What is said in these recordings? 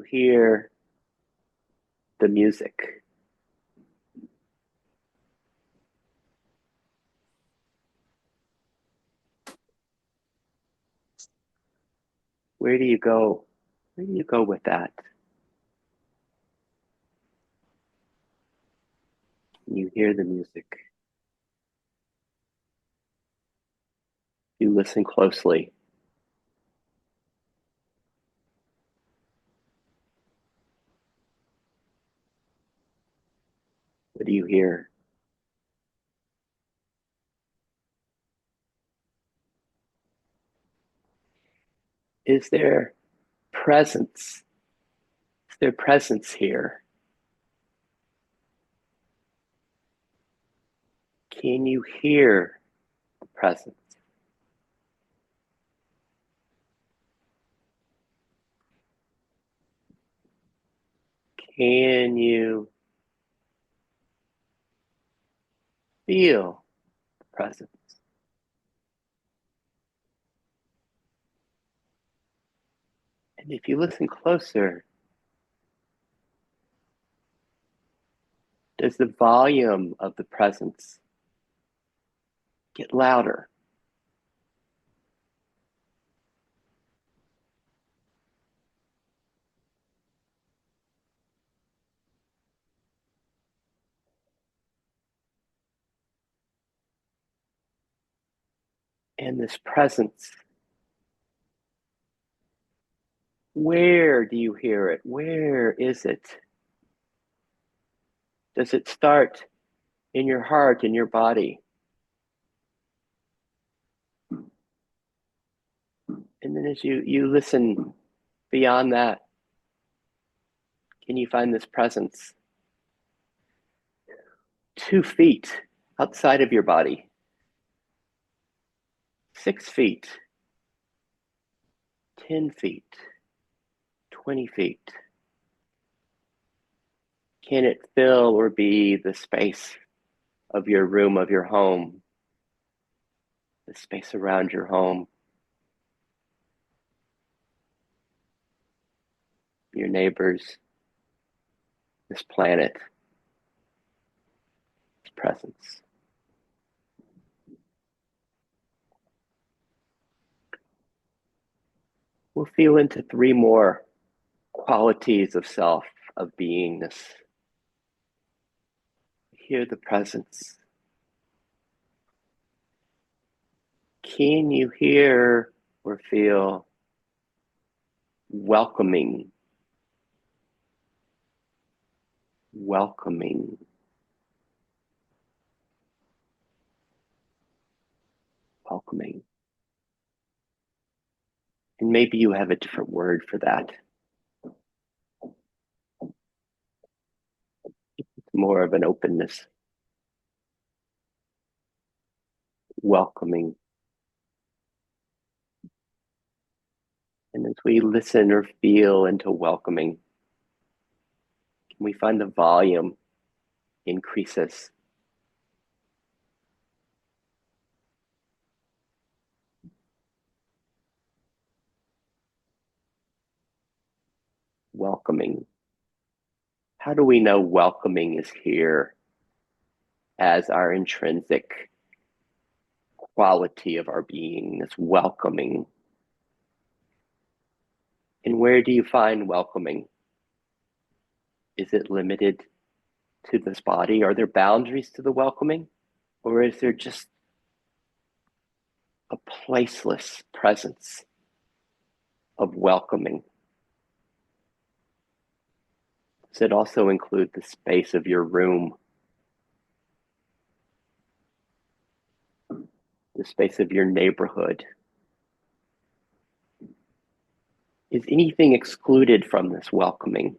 hear the music? Where do you go? Where do you go with that? You hear the music. You listen closely. What do you hear? Is there presence? Is there presence here? Can you hear the presence? Can you feel the presence? And if you listen closer, does the volume of the presence get louder? And this presence, where do you hear it? Where is it? Does it start in your heart, in your body? And then as you listen beyond that, can you find this presence 2 feet outside of your body, 6 feet, 10 feet, 20 feet? Can it fill or be the space of your room, of your home, the space around your home, your neighbors, this planet, its presence? We'll feel into 3 more qualities of self, of beingness. Hear the presence. Can you hear or feel welcoming? Welcoming. Welcoming. And maybe you have a different word for that. It's more of an openness. Welcoming. And as we listen or feel into welcoming, we find the volume increases. Welcoming. How do we know welcoming is here as our intrinsic quality of our being, this welcoming? And where do you find welcoming? Is it limited to this body? Are there boundaries to the welcoming? Or is there just a placeless presence of welcoming? Does it also include the space of your room, the space of your neighborhood? Is anything excluded from this welcoming?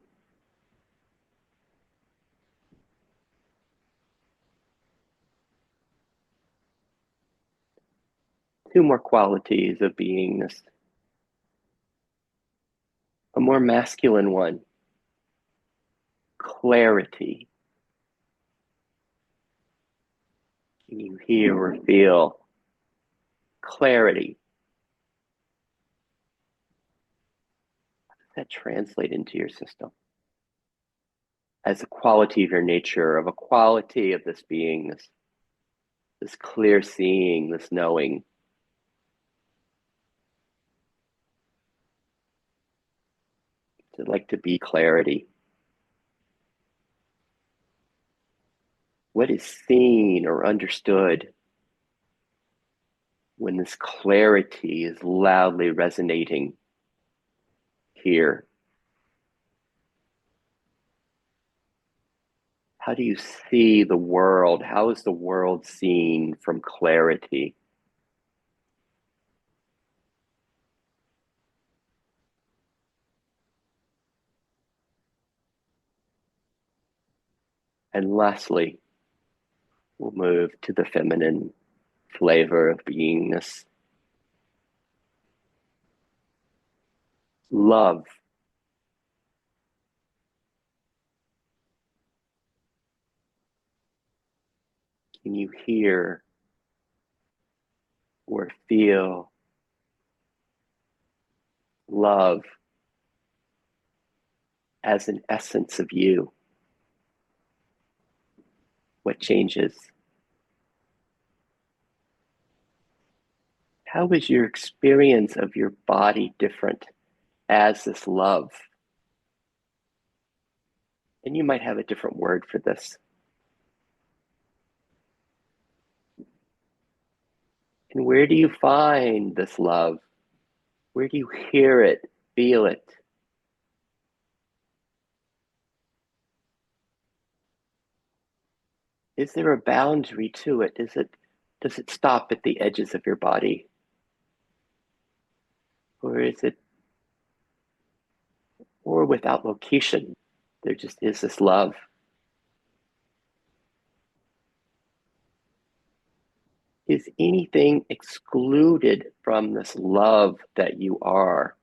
Two more qualities of beingness. A more masculine one, clarity. Can you hear or feel clarity? that translate into your system as a quality of your nature, of a quality of this being, this clear seeing, this knowing? Is it like to be clarity? What is seen or understood when this clarity is loudly resonating here? How do you see the world? How is the world seen from clarity? And lastly, we'll move to the feminine flavor of beingness. Love. Can you hear or feel love as an essence of you? What changes? How is your experience of your body different as this love? And you might have a different word for this. And where do you find this love? Where do you hear it, feel it? Is there a boundary to it? Does it stop at the edges of your body? Or is it, or without location, there just is this love? Is anything excluded from this love that you are?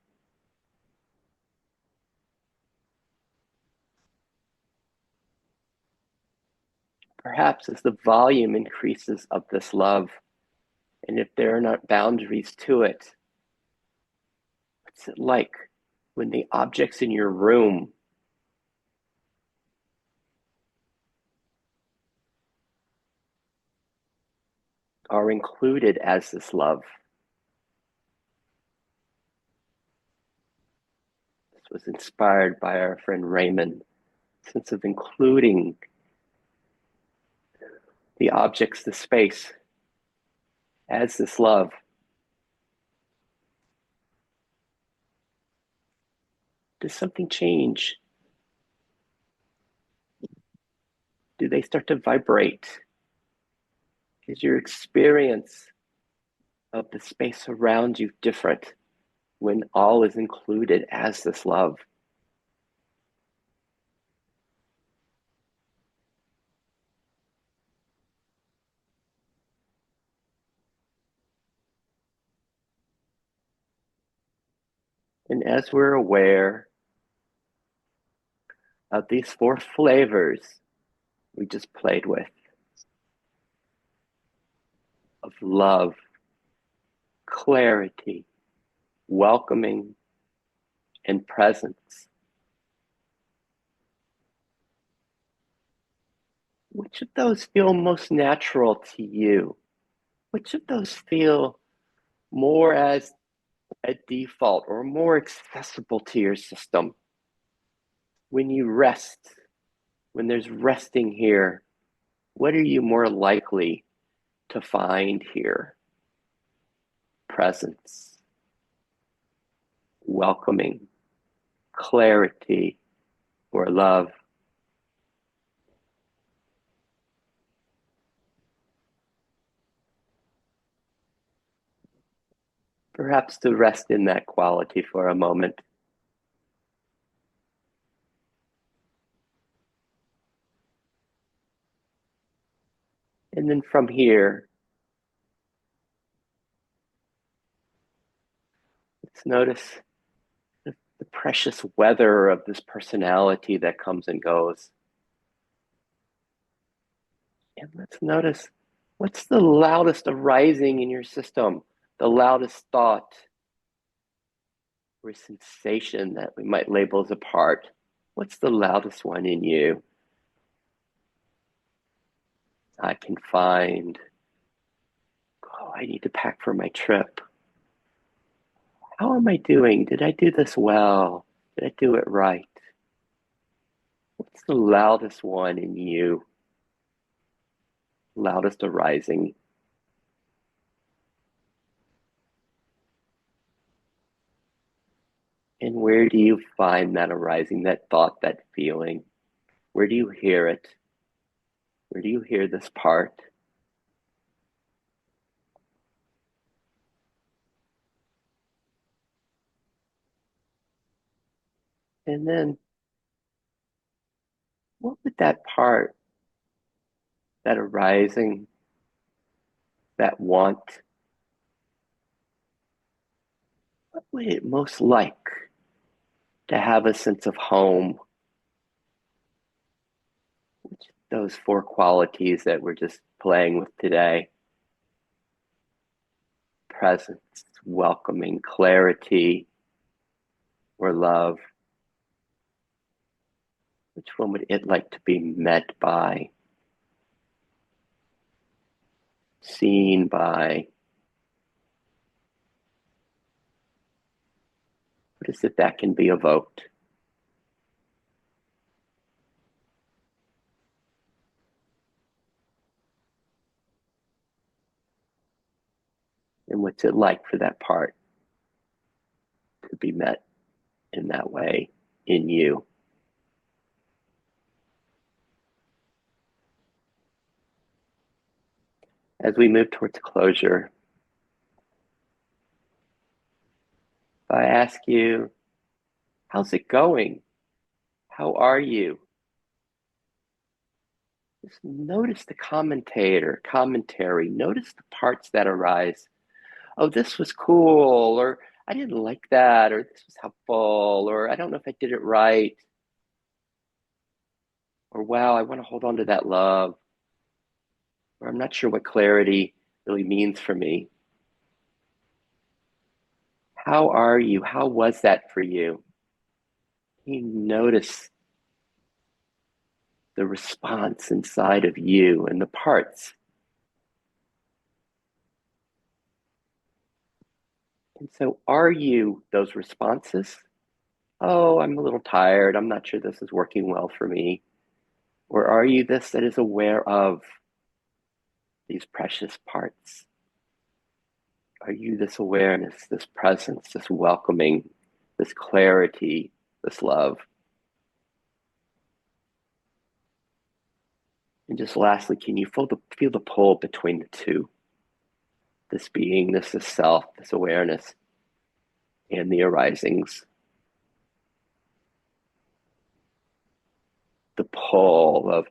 Perhaps as the volume increases of this love, and if there are not boundaries to it, what's it like when the objects in your room are included as this love? This was inspired by our friend Raymond, sense of including the objects, the space, as this love. Does something change? Do they start to vibrate? Is your experience of the space around you different when all is included as this love? And as we're aware of these four flavors we just played with, of love, clarity, welcoming, and presence, which of those feel most natural to you? Which of those feel more as a default or more accessible to your system? When you rest, when there's resting here, what are you more likely to find here? Presence, welcoming, clarity, or love? Perhaps to rest in that quality for a moment. And then from here, let's notice the precious weather of this personality that comes and goes. And let's notice what's the loudest arising in your system, the loudest thought or sensation that we might label as a part. What's the loudest one in you? I can find, oh, I need to pack for my trip. How am I doing? Did I do this well? Did I do it right? What's the loudest one in you? Loudest arising? And where do you find that arising, that thought, that feeling? Where do you hear it? Where do you hear this part? And then what would that part, that arising, that want, what would it most like to have a sense of home? Which those four qualities that we're just playing with today: presence, welcoming, clarity, or love. Which one would it like to be met by, seen by? What is it that can be evoked? And what's it like for that part to be met in that way in you? As we move towards closure, if I ask you, how's it going? How are you? Just notice the commentary. Notice the parts that arise. Oh, this was cool, or I didn't like that, or this was helpful, or I don't know if I did it right, or wow, I want to hold on to that love, or I'm not sure what clarity really means for me. How are you? How was that for you? You notice the response inside of you and the parts. And so, are you those responses? Oh, I'm a little tired. I'm not sure this is working well for me. Or are you this that is aware of these precious parts? Are you this awareness, this presence, this welcoming, this clarity, this love? And just lastly, can you feel the pull between the two? This being, this is self, this awareness, and the arisings. The pull of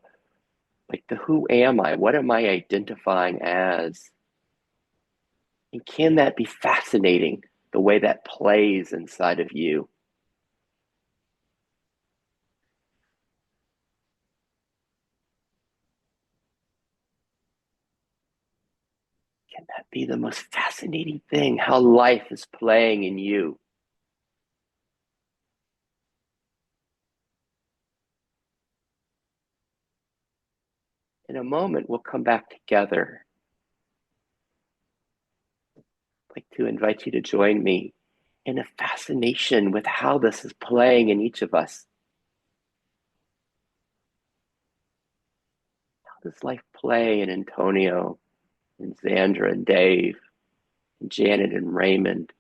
like the who am I? What am I identifying as? And can that be fascinating, the way that plays inside of you? Can that be the most fascinating thing, how life is playing in you? In a moment, we'll come back together. I'd like to invite you to join me in a fascination with how this is playing in each of us. How does life play in Antonio and Xandra and Dave and Janet and Raymond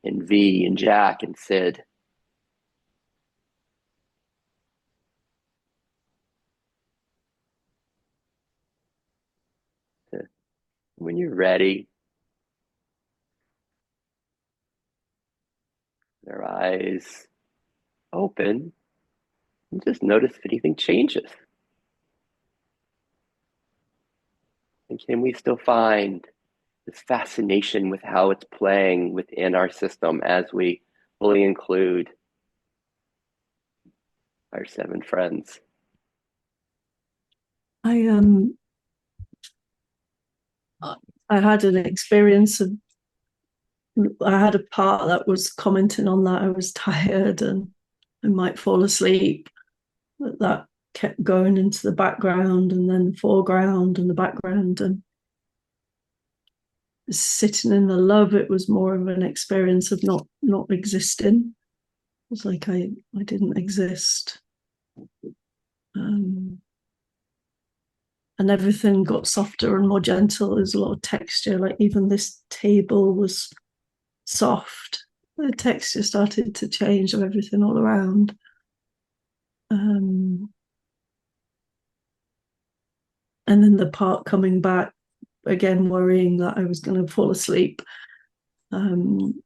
and V and Jack and Sid? When you're ready, their eyes open, and just notice if anything changes. And can we still find this fascination with how it's playing within our system as we fully include our seven friends? I I had an experience I had a part that was commenting on that I was tired and I might fall asleep. But that kept going into the background and then the foreground and the background, and sitting in the love, it was more of an experience of not existing. It was like I didn't exist. Um, and everything got softer and more gentle. There's a lot of texture. Like even this table was soft. The texture started to change of everything all around. Um, and then the part coming back again, worrying that I was going to fall asleep. Um,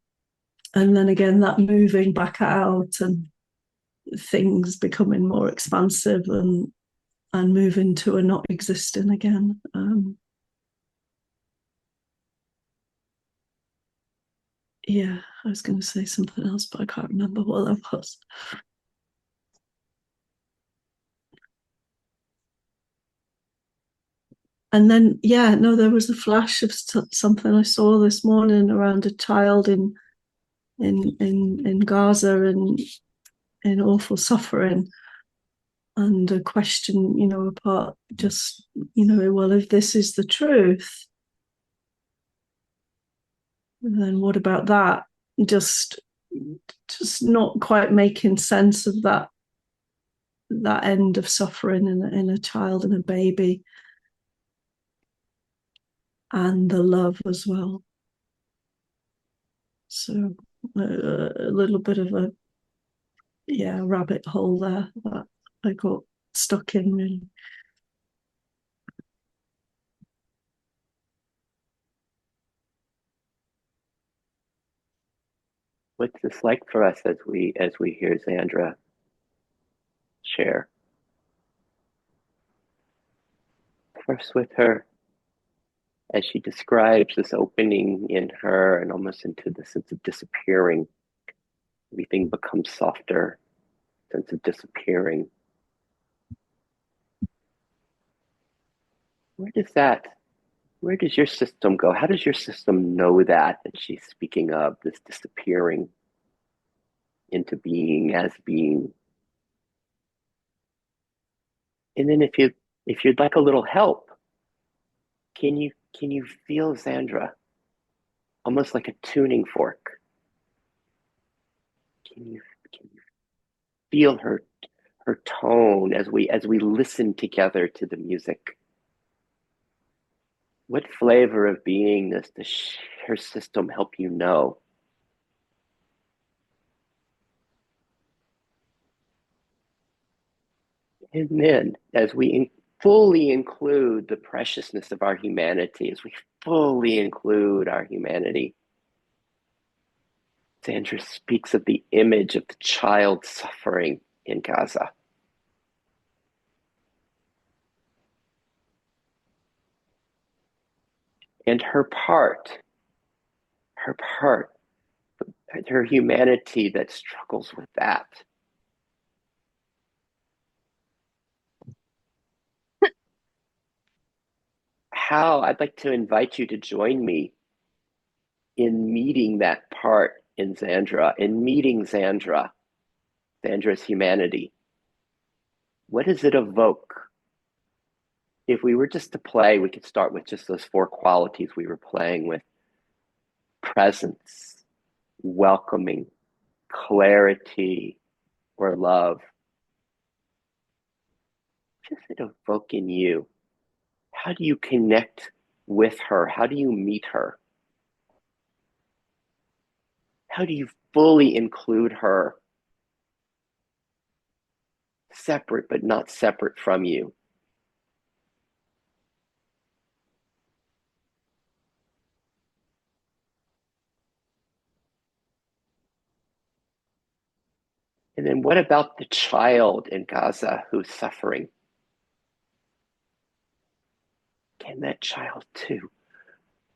and then again, that moving back out and things becoming more expansive and moving to a not existing again. Yeah, I was going to say something else, but I can't remember what that was. And then, yeah, no, there was a flash of something I saw this morning around a child in Gaza and in awful suffering, and a question, apart just, well, if this is the truth, then what about that? Just, just not quite making sense of that end of suffering in a child and a baby, and the love as well. So a little bit of a rabbit hole there that I got stuck in really. What's this like for us as we hear Xandra share? First with her, as she describes this opening in her and almost into the sense of disappearing, everything becomes softer, sense of disappearing. Where does that, where does your system go? How does your system know that she's speaking of this disappearing into being as being? And then if you'd like a little help, can you feel Xandra almost like a tuning fork? Can you feel her tone as we listen together to the music? What flavor of beingness does her system help you know? And then, as we fully include the preciousness of our humanity, as we fully include our humanity, Sandra speaks of the image of the child suffering in Gaza. And her part, her humanity that struggles with that. How I'd like to invite you to join me in meeting that part in Xandra, in meeting Xandra's humanity. What does it evoke? If we were just to play, we could start with just those four qualities we were playing with: presence, welcoming, clarity, or love. What does it evoke in you? How do you connect with her? How do you meet her? How do you fully include her, separate but not separate from you? And then what about the child in Gaza who's suffering? Can that child too?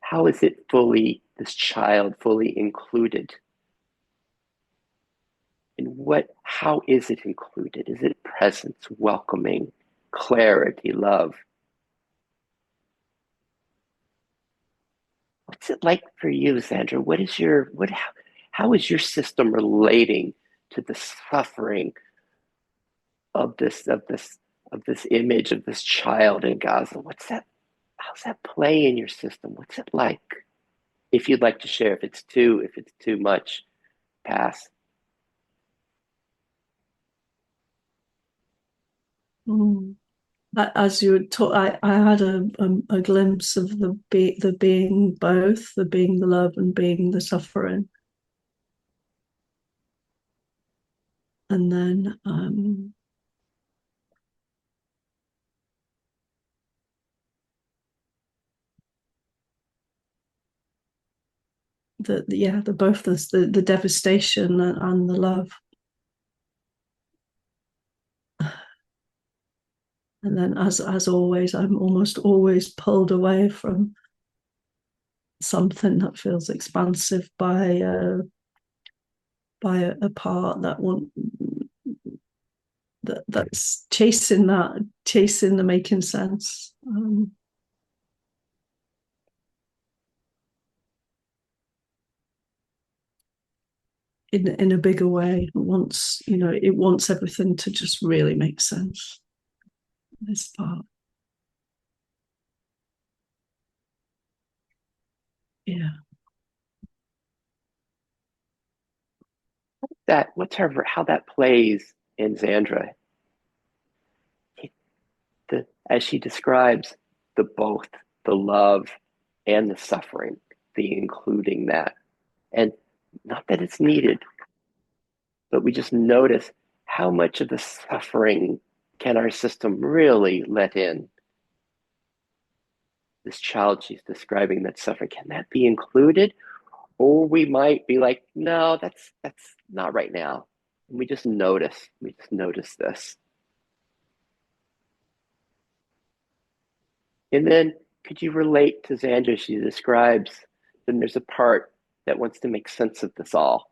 How is this child fully included? And how is it included? Is it presence, welcoming, clarity, love? What's it like for you, Sandra? What is your what how is your system relating to the suffering of this image of this child in Gaza? What's that? How's that play in your system? What's it like? If you'd like to share, if it's too much, pass. Mm. As you were talk, I had a glimpse of the being both, the being the love and being the suffering, and then the both the devastation and the love, and then as always, I'm almost always pulled away from something that feels expansive by a part that want that's chasing the making sense. In a bigger way. It wants everything to just really make sense. This part, yeah. That what's her how that plays in Xandra, as she describes the both the love and the suffering, the including that, and not that it's needed, but we just notice how much of the suffering can our system really let in. This child she's describing that's suffering, can that be included? Or we might be like, no, that's not right now. And we just notice this. And then could you relate to Xandra? She describes then there's a part that wants to make sense of this all.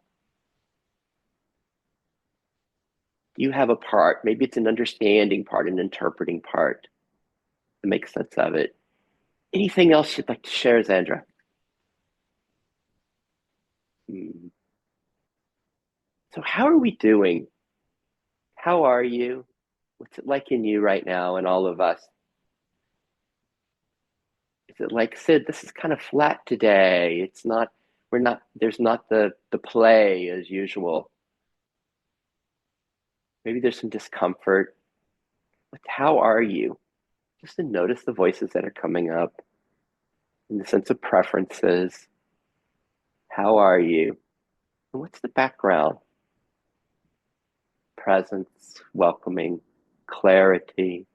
You have a part, maybe it's an understanding part, an interpreting part to make sense of it. Anything else you'd like to share, Xandra? Hmm. So, how are we doing? How are you? What's it like in you right now and all of us? Is it like, Sid, this is kind of flat today? It's not, we're not, there's not the play as usual. Maybe there's some discomfort. But how are you? Just to notice the voices that are coming up in the sense of preferences. How are you? And what's the background? Presence, welcoming, clarity,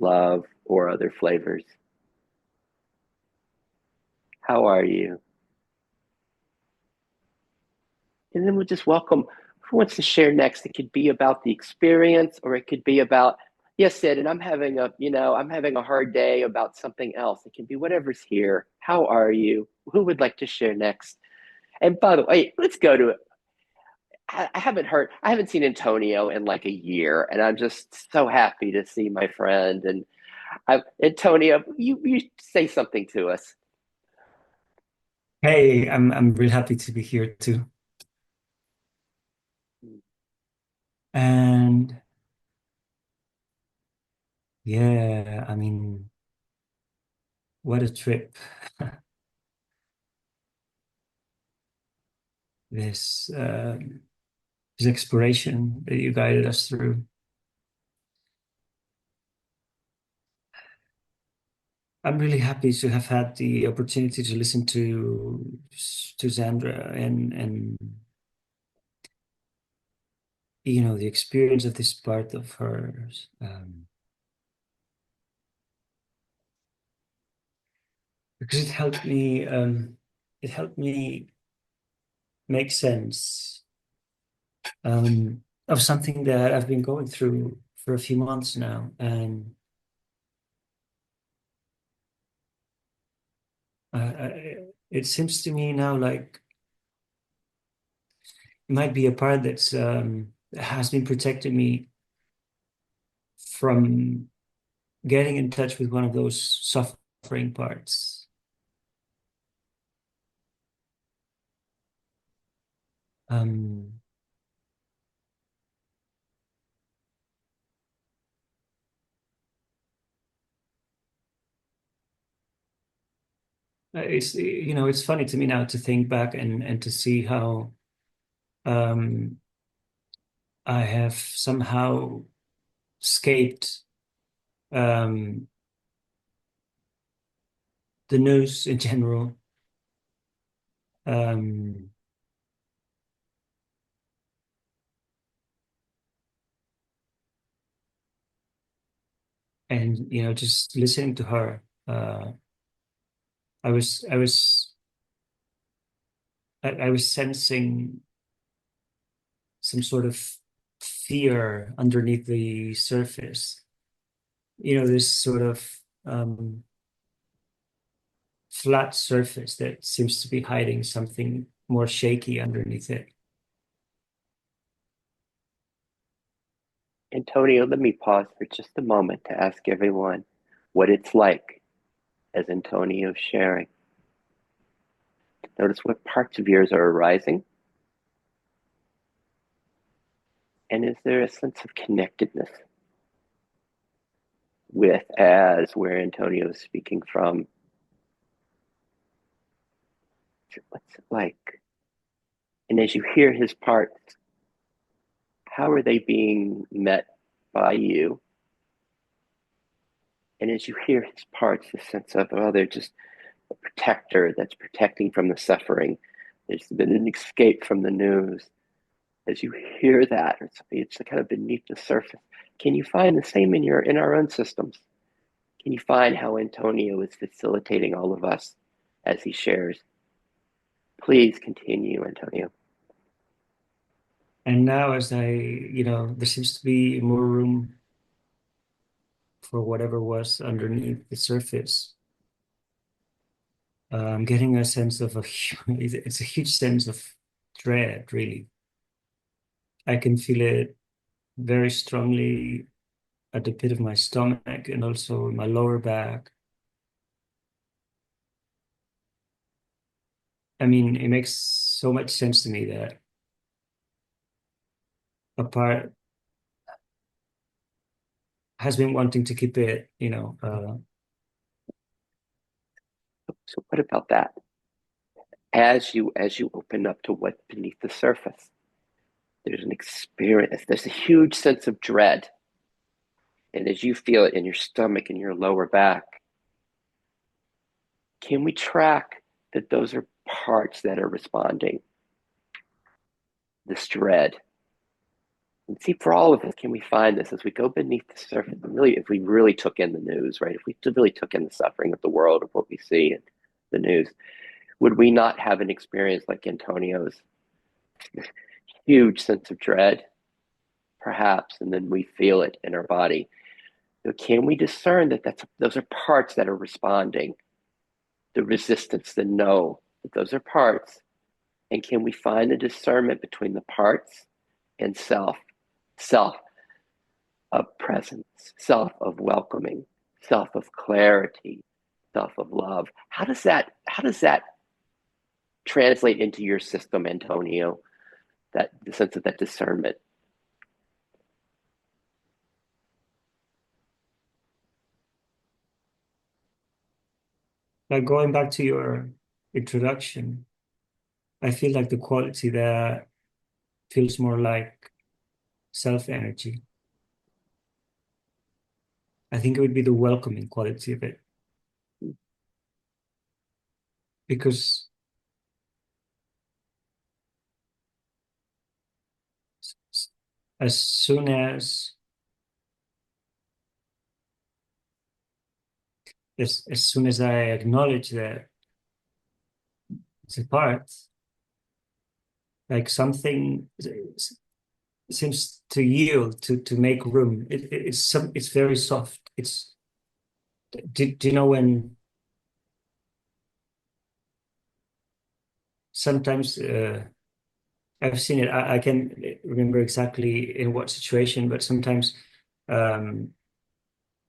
love, or other flavors. How are you? And then we'll just welcome who wants to share next. It could be about the experience, or it could be about, yes, Sid, and I'm having a hard day about something else. It can be whatever's here. How are you? Who would like to share next? And by the way, let's go to it. I haven't seen Antonio in like a year, and I'm just so happy to see my friend. And Antonio, you say something to us. Hey, I'm really happy to be here too. And yeah, I mean, what a trip. This this exploration that you guided us through. I'm really happy to have had the opportunity to listen to Zandra and the experience of this part of hers. Because it helped me make sense of something that I've been going through for a few months now. And it seems to me now like it might be a part that has been protecting me from getting in touch with one of those suffering parts. Um, it's funny to me now to think back and to see how um, I have somehow escaped um, the news in general. Um, and just listening to her, I was I was I was sensing some sort of fear underneath the surface. This sort of um, flat surface that seems to be hiding something more shaky underneath it. Antonio, let me pause for just a moment to ask everyone what it's like as Antonio's sharing. Notice what parts of yours are arising. And is there a sense of connectedness with as where Antonio is speaking from? What's it like? And as you hear his parts, how are they being met by you? And as you hear his parts, the sense of, oh, they're just a protector that's protecting from the suffering. There's been an escape from the news. As you hear that, it's kind of beneath the surface. Can you find the same in our own systems? Can you find how Antonio is facilitating all of us as he shares? Please continue, Antonio. And now, as there seems to be more room for whatever was underneath the surface. I'm getting a sense of it's a huge sense of dread, really. I can feel it very strongly at the pit of my stomach and also in my lower back. I mean, it makes so much sense to me that a part has been wanting to keep it, So what about that? As you open up to what's beneath the surface, there's an experience, there's a huge sense of dread. And as you feel it in your stomach and your lower back, can we track that those are parts that are responding? This dread. And see, for all of us, can we find this as we go beneath the surface? Really, if we really took in the news, right? If we really took in the suffering of the world, of what we see in the news, would we not have an experience like Antonio's? This huge sense of dread, perhaps, and then we feel it in our body. So can we discern that those are parts that are responding? The resistance, the no, that those are parts. And can we find a discernment between the parts and self? Self of presence, self of welcoming, self of clarity, self of love. How does that translate into your system, Antonio? That the sense of that discernment. like going back to your introduction, I feel like the quality there feels more like self-energy. I think it would be the welcoming quality of it. Because as soon as as soon as I acknowledge that it's a part, like something seems to yield to make room. It's very soft. Do you know when sometimes I've seen it. I can remember exactly in what situation, but sometimes um,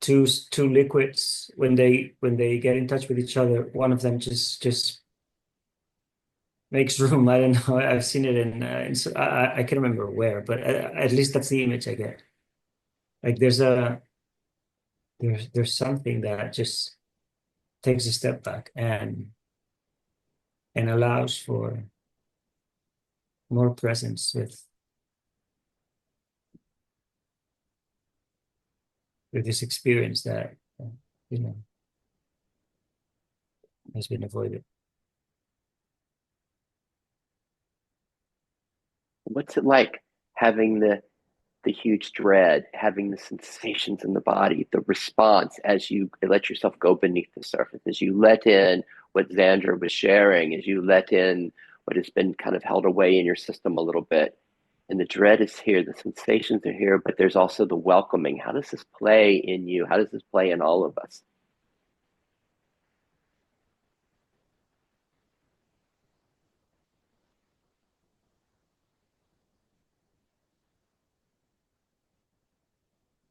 two liquids when they get in touch with each other, one of them just makes room. I don't know. I've seen it I can't remember where, but at least that's the image I get. Like there's something that just takes a step back and allows for more presence with this experience that you know has been avoided. What's it like having the huge dread, having the sensations in the body, the response as you let yourself go beneath the surface, as you let in what Xandra was sharing, as you let in what has been kind of held away in your system a little bit. And the dread is here, the sensations are here, but there's also the welcoming. How does this play in you? How does this play in all of us?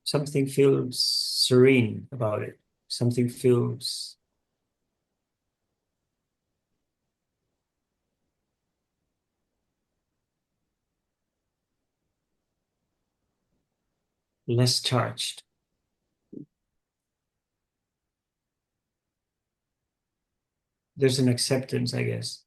Something feels serene about it. Something feels less charged. There's an acceptance, I guess.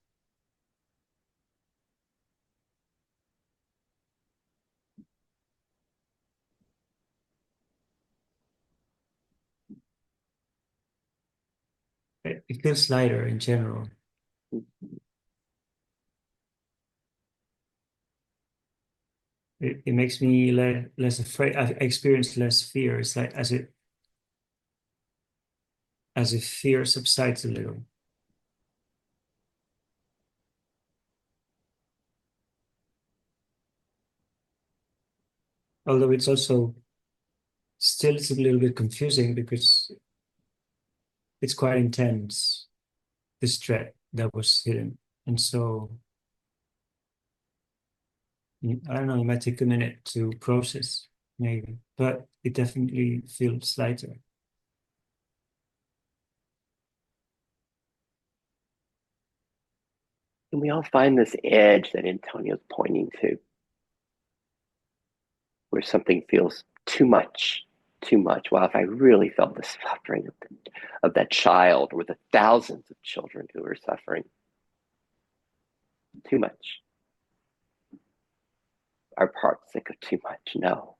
It feels lighter in general. It makes me less afraid. I experience less fear. It's like as if fear subsides a little. Although it's also still it's a little bit confusing because it's quite intense, this threat that was hidden. And so I don't know, it might take a minute to process, maybe, but it definitely feels lighter. And we all find this edge that Antonio's pointing to, where something feels too much, too much. Well, if I really felt the suffering of that child or the thousands of children who are suffering, too much. Our parts that go too much. No,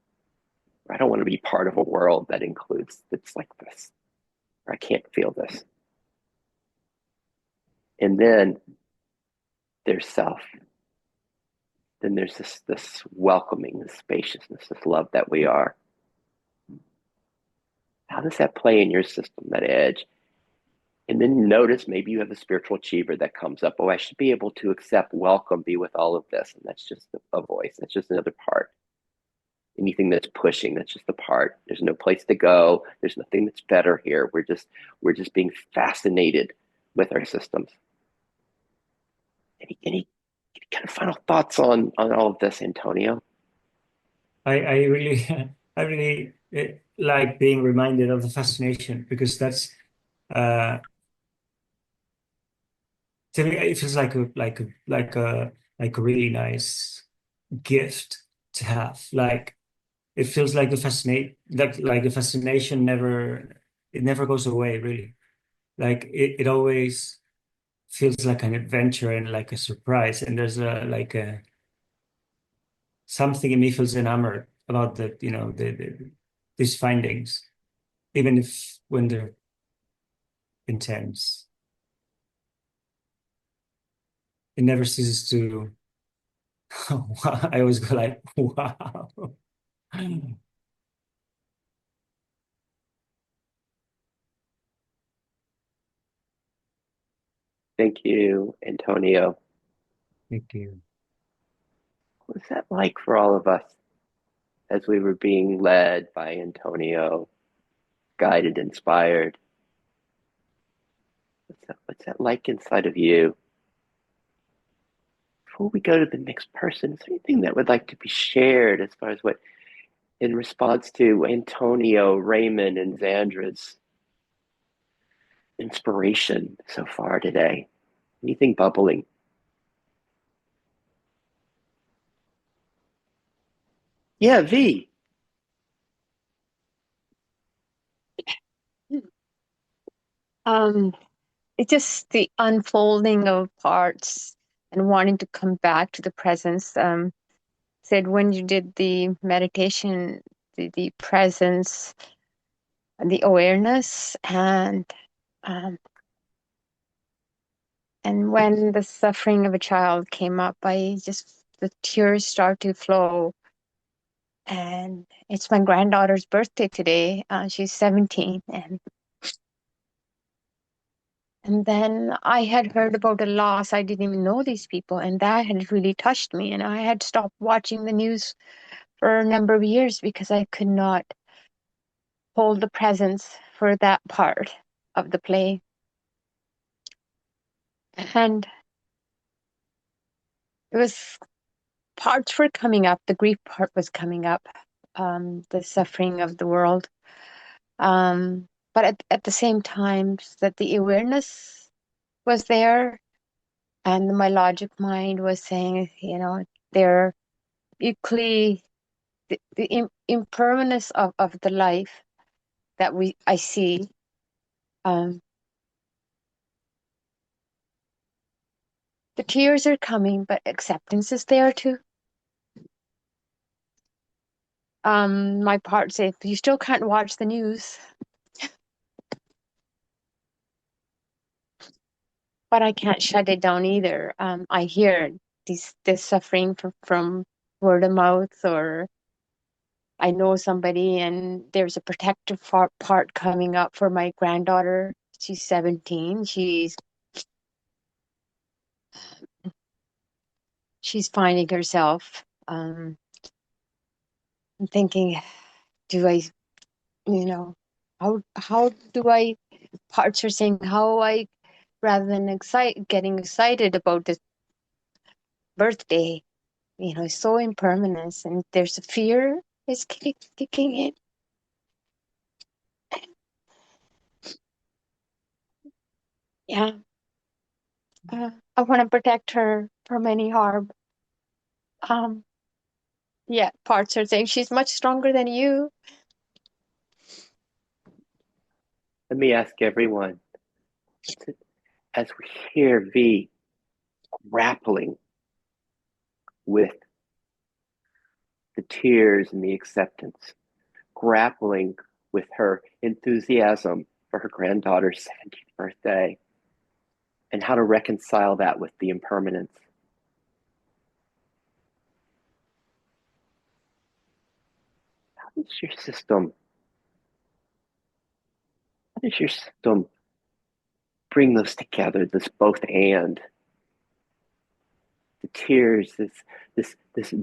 I don't want to be part of a world that includes that's like this, or I can't feel this. And then there's self. Then there's this welcoming, this spaciousness, this love that we are. How does that play in your system, that edge? And then notice maybe you have a spiritual achiever that comes up. Oh, I should be able to accept, welcome, be with all of this. And that's just a voice. That's just another part. Anything that's pushing, that's just a part. There's no place to go. There's nothing that's better here. We're just being fascinated with our systems. Any kind of final thoughts on all of this, Antonio? I really, I really like being reminded of the fascination because that's, uh, to me, it feels like a really nice gift to have. Like it feels like the fascination never goes away, really. Like it always feels like an adventure and like a surprise. And there's a something in me feels enamored about these findings, even if when they're intense. It never ceases to. I always go like, wow. Thank you, Antonio. Thank you. What was that like for all of us as we were being led by Antonio, guided, inspired? What's that like inside of you? Before we go to the next person, is there anything that would like to be shared as far as what, in response to Antonio, Raymond, and Xandra's inspiration so far today? Anything bubbling? Yeah, V. Um, it's just the unfolding of parts and wanting to come back to the presence. Said when you did the meditation, the presence, the awareness, um, and when the suffering of a child came up, the tears start to flow. And it's my granddaughter's birthday today. She's 17, and then I had heard about a loss. I didn't even know these people, and that had really touched me. And I had stopped watching the news for a number of years because I could not hold the presence for that part of the play. And it was parts were coming up. The grief part was coming up, the suffering of the world. But at the same time, that the awareness was there, and my logic mind was saying, they're equally the impermanence of the life that I see. The tears are coming, but acceptance is there too. My part says you still can't watch the news, but I can't shut it down either. I hear this suffering from word of mouth, or I know somebody, and there's a protective part coming up for my granddaughter. She's 17. She's finding herself. I'm thinking, do I, how do I? Parts are saying how I, rather than getting excited about this birthday, so impermanence, and there's a fear is kicking in. Yeah, I want to protect her from any harm. Yeah, parts are saying she's much stronger than you. Let me ask everyone, as we hear V grappling with the tears and the acceptance, grappling with her enthusiasm for her granddaughter's 17th birthday, and how to reconcile that with the impermanence. How does your system bring those together, this both and? The tears, this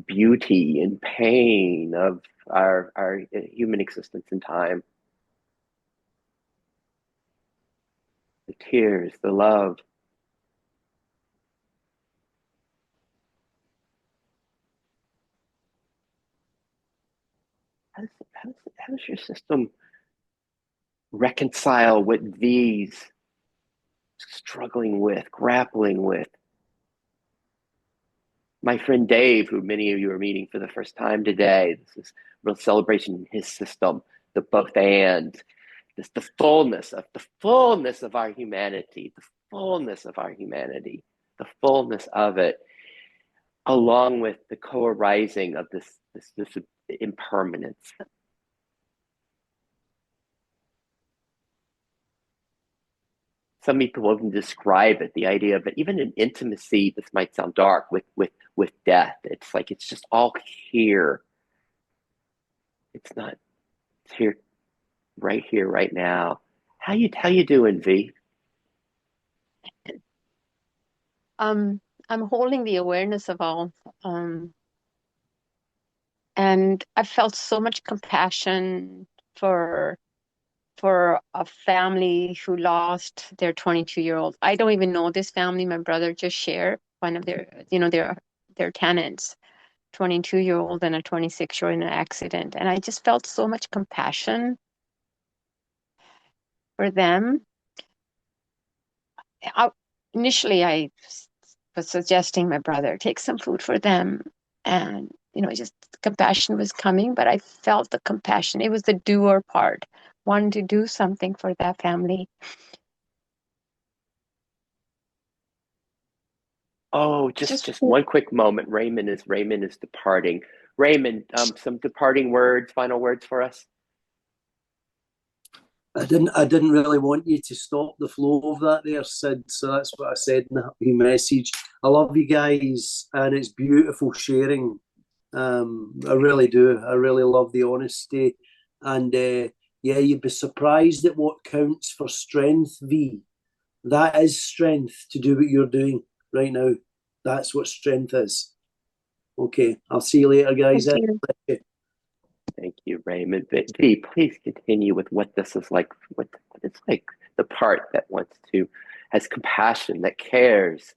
beauty and pain of our human existence in time. The tears, the love. How does your system reconcile what these struggling with, grappling with? My friend Dave, who many of you are meeting for the first time today, this is a real celebration in his system, the both and, the fullness of our humanity, the fullness of it, along with the co-arising of this impermanence. Some people even describe it, the idea of it, even in intimacy, this might sound dark, with death. It's like it's just all here. It's not, it's here, right now. How you doing, V? I'm holding the awareness of all. And I felt so much compassion for a family who lost their 22-year-old. I don't even know this family. My brother just shared one of their tenants, 22-year-old and a 26-year-old in an accident. And I just felt so much compassion for them. Initially, I was suggesting my brother take some food for them, and just compassion was coming, but I felt the compassion. It was the doer part, wanting to do something for that family. Oh, just one quick moment. Raymond is departing. Raymond, some departing words, final words for us. I didn't really want you to stop the flow of that there, Sid. So that's what I said in the message. I love you guys, and it's beautiful sharing. I really do. I really love the honesty, and yeah, you'd be surprised at what counts for strength. V, that is strength to do what you're doing right now. That's what strength is. Okay, I'll see you later, guys. Thank you. Thank you, Raymond. V, please continue with what this is like. What it's like. The part that has compassion, that cares.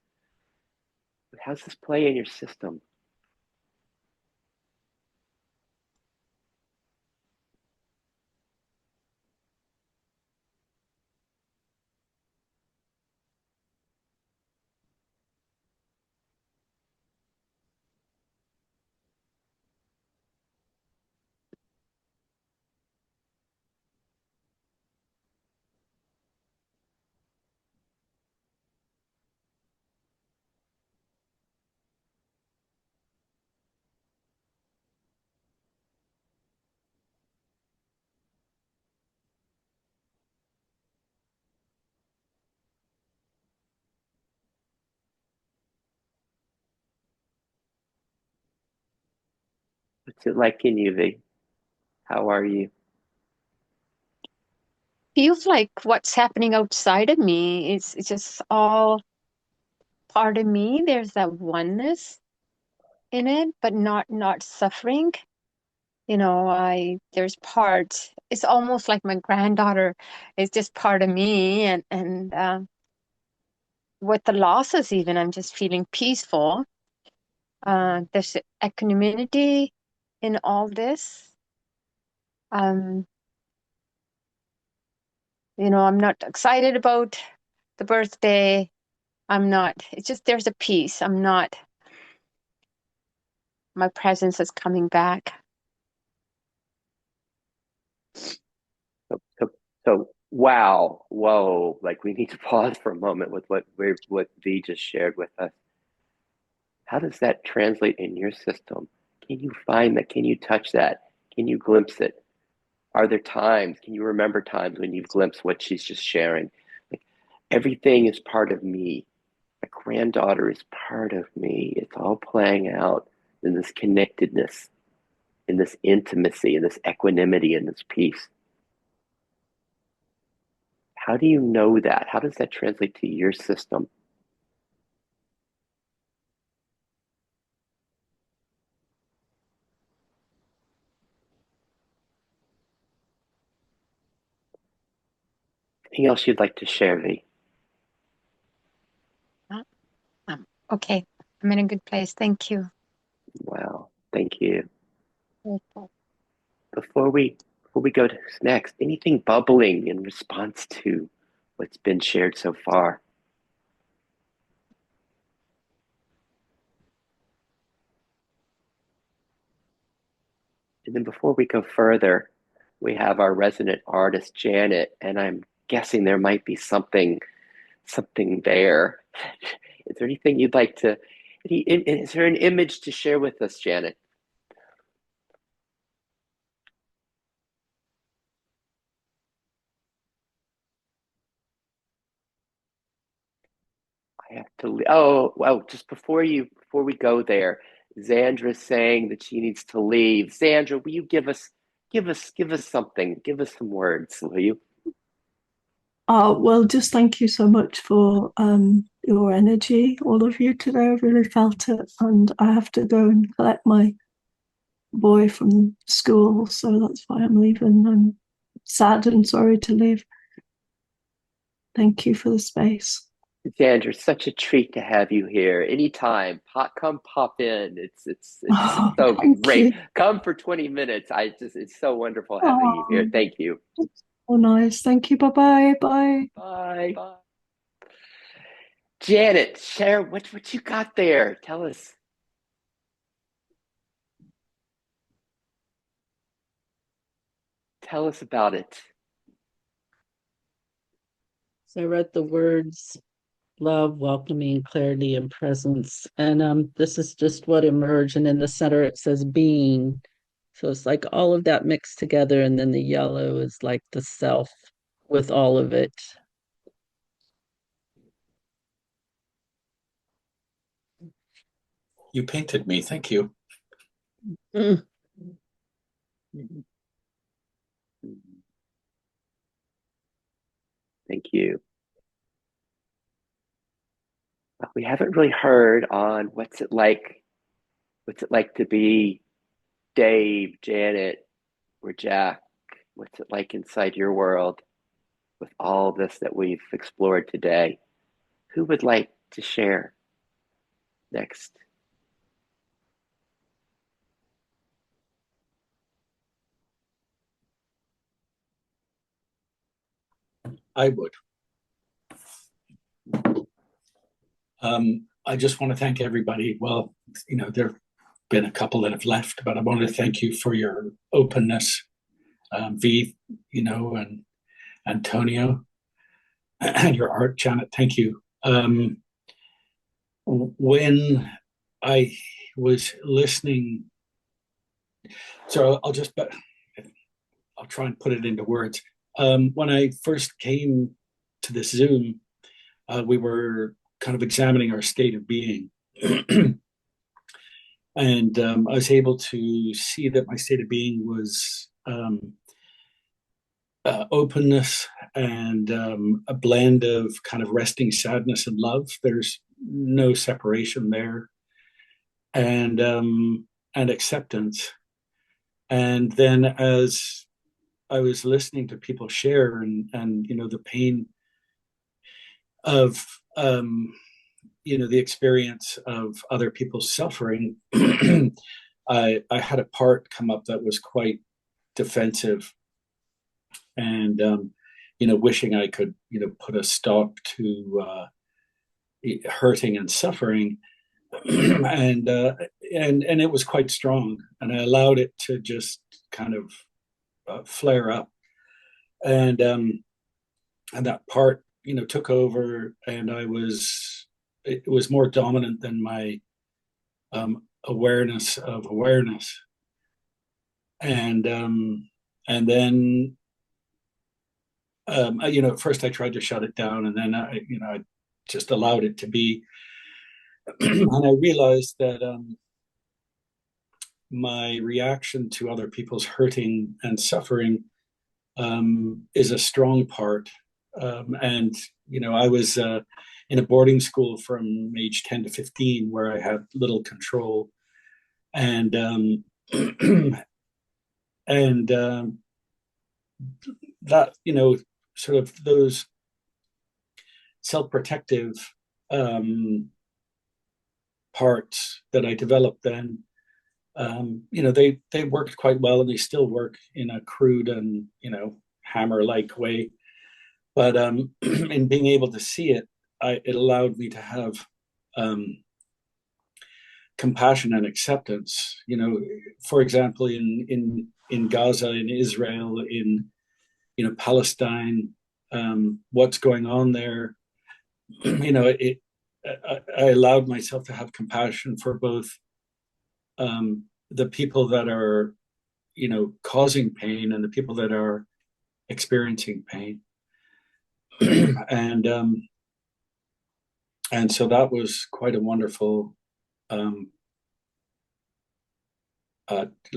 How's this play in your system? What's it like in you, V? How are you? Feels like what's happening outside of me it's just all part of me. There's that oneness in it, but not suffering. There's parts. It's almost like my granddaughter is just part of me, and with the losses, even I'm just feeling peaceful. There's equanimity in all this. Um, I'm not excited about the birthday. I'm not. It's just there's a peace. I'm not. My presence is coming back. So wow, whoa! Like we need to pause for a moment with what V just shared with us. How does that translate in your system? Can you find that? Can you touch that? Can you glimpse it? Are there times? Can you remember times when you've glimpsed what she's just sharing? Like everything is part of me. My granddaughter is part of me. It's all playing out in this connectedness, in this intimacy, in this equanimity, in this peace. How do you know that? How does that translate to your system? Anything else you'd like to share, V? Okay, I'm in a good place. Thank you. Wow, thank you. Okay. Before we go to next, anything bubbling in response to what's been shared so far? And then before we go further, we have our resident artist, Janet, and I'm guessing there might be something there. Is there anything you'd like to, is there an image to share with us, Janet? I have to, just before we go there, Zandra's saying that she needs to leave. Zandra, will you give us something, give us some words, will you? Well, just thank you so much for your energy, all of you today. I really felt it, and I have to go and collect my boy from school, so that's why I'm leaving. I'm sad and sorry to leave. Thank you for the space. Sandra, such a treat to have you here. Anytime, come pop in. It's so great. You. Come for 20 minutes. It's so wonderful having you here. Thank you. Oh, nice. Thank you. Bye-bye. Bye. Bye. Bye. Janet, share what you got there. Tell us. Tell us about it. So I wrote the words love, welcoming, clarity, and presence. And this is just what emerged. And in the center, it says being. So it's like all of that mixed together. And then the yellow is like the self with all of it. You painted me. Thank you. Mm. Thank you. We haven't really heard on what's it like to be Dave, Janet, or Jack. What's it like inside your world with all this that we've explored today? Who would like to share next? I would. I just want to thank everybody. Well, there have been a couple that have left, but I want to thank you for your openness, V, and Antonio, and your art, Janet. Thank you. When I was listening, so I'll try and put it into words. When I first came to this Zoom, we were kind of examining our state of being. And I was able to see that my state of being was openness and a blend of kind of resting sadness and love. There's no separation there, and acceptance. And then as I was listening to people share and the pain of the experience of other people's suffering, I had a part come up that was quite defensive and wishing I could put a stop to hurting and suffering, and it was quite strong, and I allowed it to just kind of flare up, and that part took over, and it was more dominant than my awareness of awareness, and then at first I tried to shut it down, and then I just allowed it to be, and I realized that my reaction to other people's hurting and suffering is a strong part, and I was in a boarding school from age 10 to 15 where I had little control, and and that sort of those self-protective parts that I developed then, they worked quite well, and they still work in a crude and hammer-like way, but in being able to see it, it allowed me to have compassion and acceptance. For example, in Gaza, in Israel, in Palestine, what's going on there. I allowed myself to have compassion for both the people that are causing pain and the people that are experiencing pain, and so that was quite a wonderful,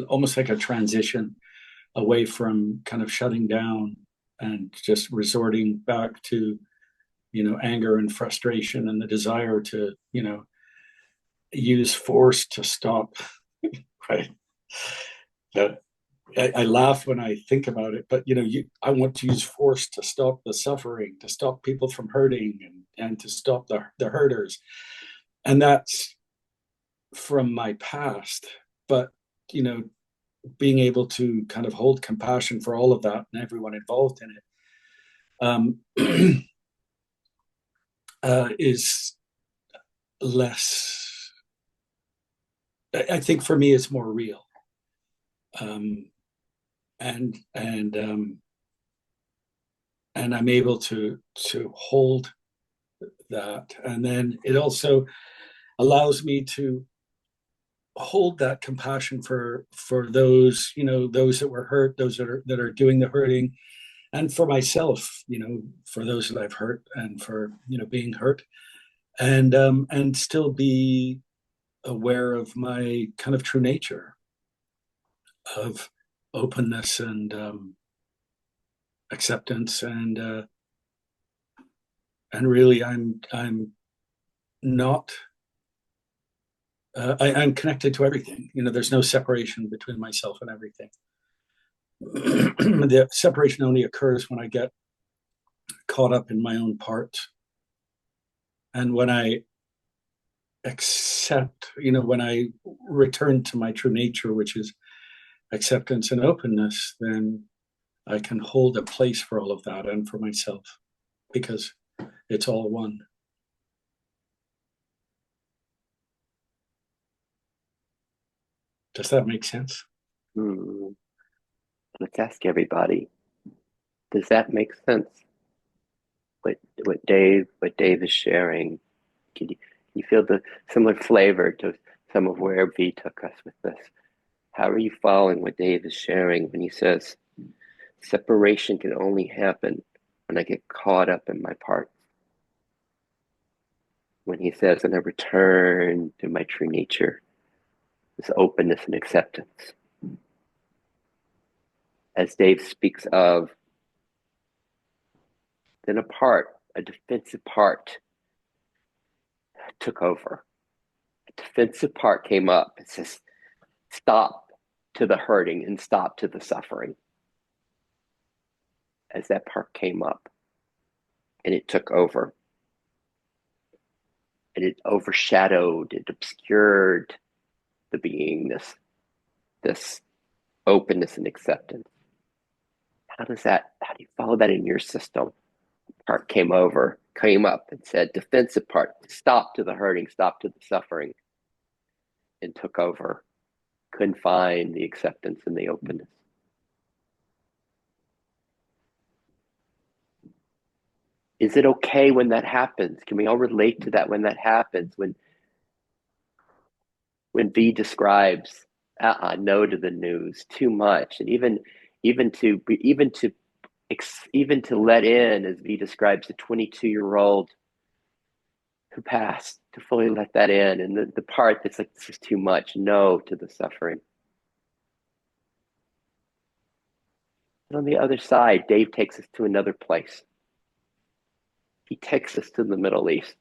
almost like a transition away from kind of shutting down and just resorting back to anger and frustration and the desire to use force to stop. Right. I laugh when I think about it, but I want to use force to stop the suffering, to stop people from hurting, and to stop the hurters, and that's from my past. But being able to kind of hold compassion for all of that and everyone involved in it is less. I think for me, it's more real. and I'm able to hold that. And then it also allows me to hold that compassion for those, those that were hurt, those that are doing the hurting, and for myself, for those that I've hurt, and for being hurt, and still be aware of my kind of true nature of openness and acceptance, and really I'm not I'm connected to everything. There's no separation between myself and everything. The separation only occurs when I get caught up in my own parts, and when I accept, when I return to my true nature, which is acceptance and openness, then I can hold a place for all of that and for myself, because it's all one. Does that make sense? Let's ask everybody, does that make sense? What Dave is sharing? Can you feel the similar flavor to some of where V took us with this? How are you following what Dave is sharing when he says separation can only happen when I get caught up in my parts? When he says, and I return to my true nature, this openness and acceptance. As Dave speaks of, then a defensive part took over. A defensive part came up. It says, stop to the hurting and stop to the suffering. As that part came up, and it took over. And it overshadowed, it obscured the beingness, this openness and acceptance. How do you follow that in your system? Part came up and said, defensive part, stop to the hurting, stop to the suffering, and took over. Couldn't find the acceptance and the openness. Is it okay when that happens? Can we all relate to that when that happens? When V describes no to the news, too much, and even to let in, as V describes, a 22-year-old who passed, to fully let that in, and the part that's like, this is too much, no to the suffering. And on the other side, Dave takes us to another place. He takes us to the Middle East.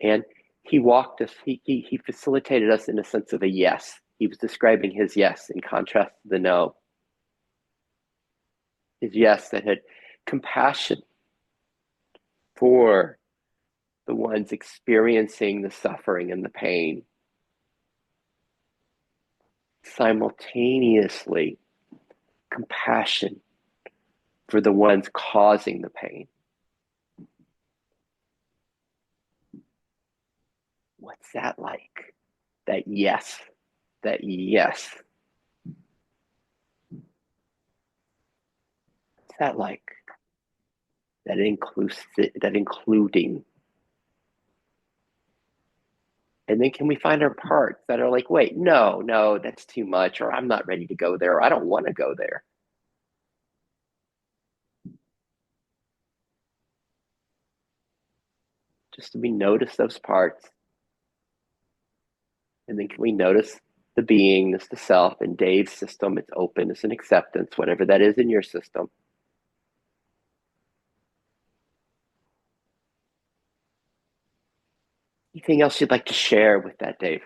And he walked us, he facilitated us in a sense of a yes. He was describing his yes in contrast to the no. His yes that had compassion for the ones experiencing the suffering and the pain. Simultaneously, compassion for the ones causing the pain. What's that like? That yes. What's that like? That including. And then can we find our parts that are like, wait, no, that's too much, or I'm not ready to go there, or I don't want to go there. Just to notice those parts. And then can we notice the beingness, the self, in Dave's system, it's openness and acceptance, whatever that is in your system. Anything else you'd like to share with that, Dave?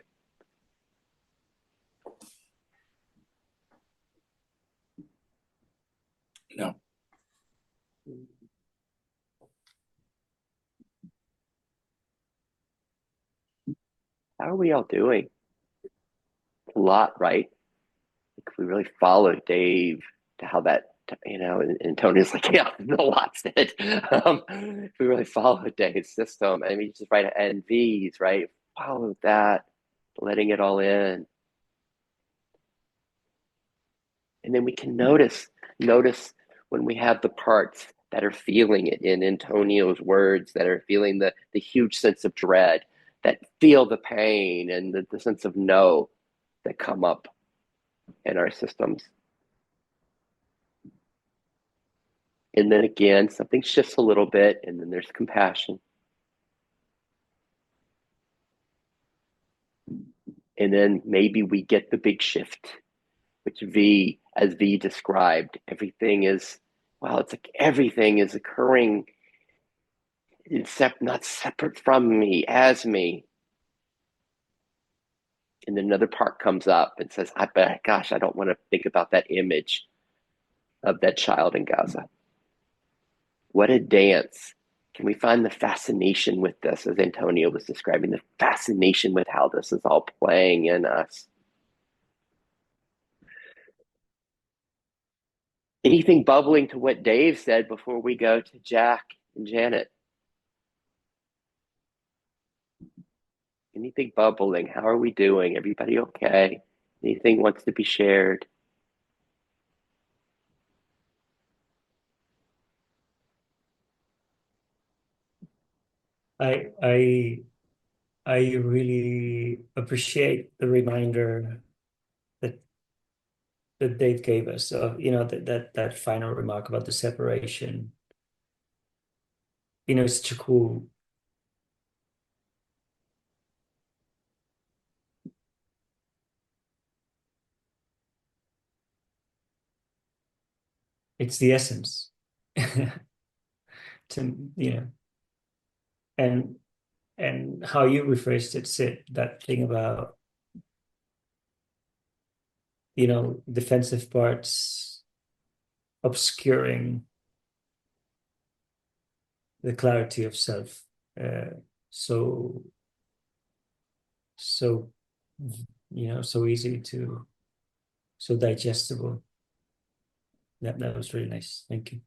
No. How are we all doing? A lot, right? If we really follow Dave to how that, and Tony's like, yeah, a lot said. If we really follow Dave's system, I mean, just write NVs, right? Follow that, letting it all in. And then we can notice when we have the parts that are feeling it in Antonio's words, that are feeling the huge sense of dread, that feel the pain and the sense of no that come up in our systems. And then again, something shifts a little bit, and then there's compassion. And then maybe we get the big shift, which as V described, everything is, wow, it's like everything is occurring, not separate from me, as me. And then another part comes up and says, I don't want to think about that image of that child in Gaza. What a dance. Can we find the fascination with this, as Antonio was describing, the fascination with how this is all playing in us? Anything bubbling to what Dave said before we go to Jack and Janet? Anything bubbling? How are we doing? Everybody okay? Anything wants to be shared? I really appreciate the reminder that Dave gave us of, that final remark about the separation. It's such a cool. It's the essence. to and how you rephrased it, Sid, that thing about defensive parts obscuring the clarity of self, so so so easy to, so digestible. That was really nice. Thank you.